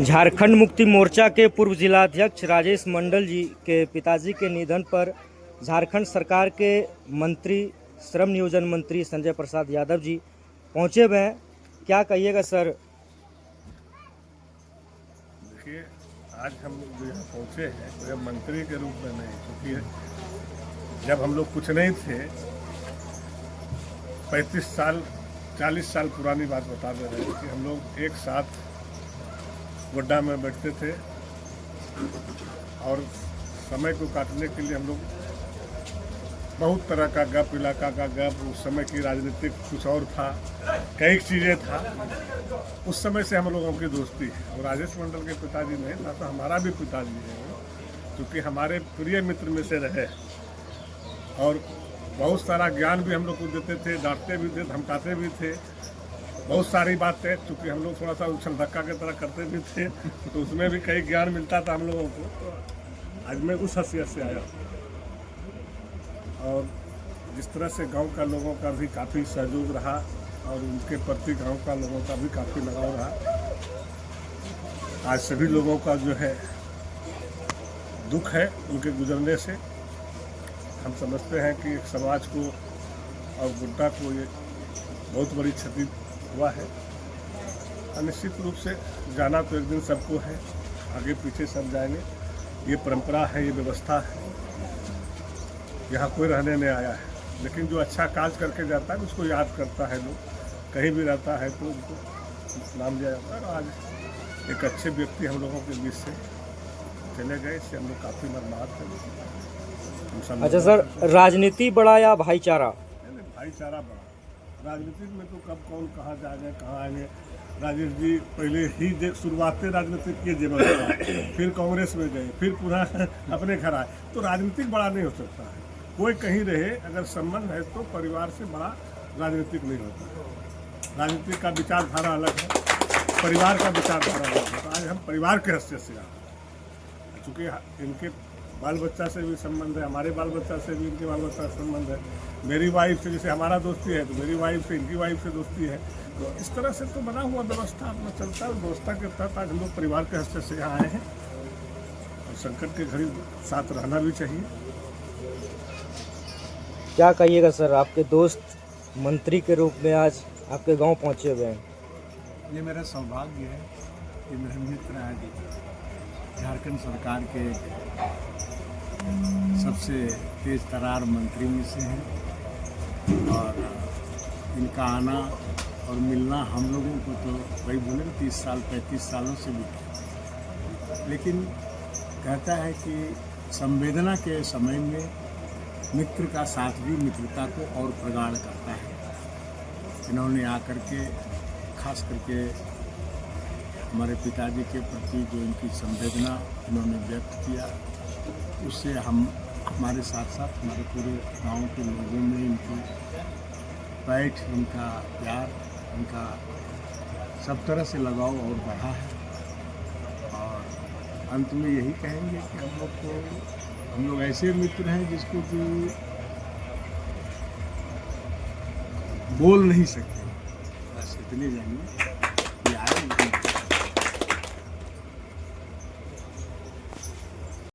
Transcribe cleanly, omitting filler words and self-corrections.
झारखंड मुक्ति मोर्चा के पूर्व जिलाध्यक्ष राजेश मंडल जी के पिताजी के निधन पर झारखंड सरकार के मंत्री श्रम नियोजन मंत्री संजय प्रसाद यादव जी पहुंचे हुए हैं। क्या कहिएगा सर? देखिए, आज हम जो यहाँ पहुँचे हैं तो मंत्री के रूप में नहीं, क्योंकि जब हम लोग कुछ नहीं थे, 35 साल 40 साल पुरानी बात बता दे रहे हैं कि हम लोग एक साथ गोड्डा में बैठते थे और समय को काटने के लिए हम लोग बहुत तरह का गप, इलाका का गप, उस समय की राजनीतिक कुछ और था, कई चीज़ें था। उस समय से हम लोगों की दोस्ती है। और राजेश मंडल के पिताजी नहीं ना, तो हमारा भी पिताजी है वो, क्योंकि हमारे प्रिय मित्र में से रहे और बहुत सारा ज्ञान भी हम लोग को देते थे, डांटते भी थे, धमकाते भी थे। बहुत सारी बातें, चूँकि हम लोग थोड़ा सा उछल धक्का की तरह करते भी थे, तो उसमें भी कई ज्ञान मिलता था हम लोगों को। तो आज मैं उस हैसियत से आया और जिस तरह से गांव का लोगों का भी काफ़ी सहयोग रहा और उनके प्रति गांव का लोगों का भी काफ़ी लगाव रहा। आज सभी लोगों का जो है दुख है उनके गुजरने से। हम समझते हैं कि एक समाज को और गोड्डा को ये बहुत बड़ी क्षति हुआ है। निश्चित रूप से जाना तो एक दिन सबको है, आगे पीछे सब जाएंगे। ये परंपरा है, ये व्यवस्था है, यहाँ कोई रहने नहीं आया है। लेकिन जो अच्छा काज करके जाता है उसको याद करता है लोग, कहीं भी रहता है तो उनको नाम दिया जाता है। आज एक अच्छे व्यक्ति हम लोगों के बीच से चले गए, इससे हम लोग काफ़ी मर्माहत हैं। अच्छा सर, राजनीति बड़ा या भाईचारा? भाईचारा बड़ा। राजनीति में तो कब कौन कहाँ जाएंगे, कहाँ आएंगे। राजेश जी पहले ही शुरुआती राजनीतिक किए जेब में, फिर कांग्रेस में गए, फिर पुनः अपने घर आए। तो राजनीतिक बड़ा नहीं हो सकता है। कोई कहीं रहे, अगर संबंध है तो परिवार से बड़ा राजनीतिक नहीं होता। राजनीतिक का विचारधारा अलग है, परिवार का विचारधारा अलग है। तो आज हम परिवार के हैसियत से आ रहे हैं, चूँकि इनके बाल बच्चा से भी संबंध है, हमारे बाल बच्चा से भी इनके बाल बच्चा से संबंध है। मेरी वाइफ से जैसे हमारा दोस्ती है तो मेरी वाइफ से इनकी वाइफ से दोस्ती है। तो इस तरह से तो बना हुआ व्यवस्था अपना चलता है। व्यवस्था के तहत आज हम लोग परिवार के हैसियत से यहाँ आए हैं और संकट के घड़ी साथ रहना भी चाहिए। क्या कहिएगा सर, आपके दोस्त मंत्री के रूप में आज आपके गांव पहुंचे हुए हैं? ये मेरा सौभाग्य है कि मेरे मित्र आज झारखंड सरकार के सबसे तेज तरार मंत्री में से हैं और इनका आना और मिलना हम लोगों को तो वही बोले 30 साल 35 सालों से भी। लेकिन कहता है कि संवेदना के समय में मित्र का साथ भी मित्रता को और प्रगाढ़ करता है। इन्होंने आकर के खास करके हमारे पिताजी के प्रति जो इनकी संवेदना इन्होंने व्यक्त किया, उससे हम हमारे साथ साथ हमारे पूरे गांव के लोगों में इनकी बैठ, इनका प्यार, इनका सब तरह से लगाव और बढ़ा है। और अंत में यही कहेंगे कि हम लोग ऐसे मित्र हैं जिसको कि बोल नहीं सकते। बस इतने जानिए कि आए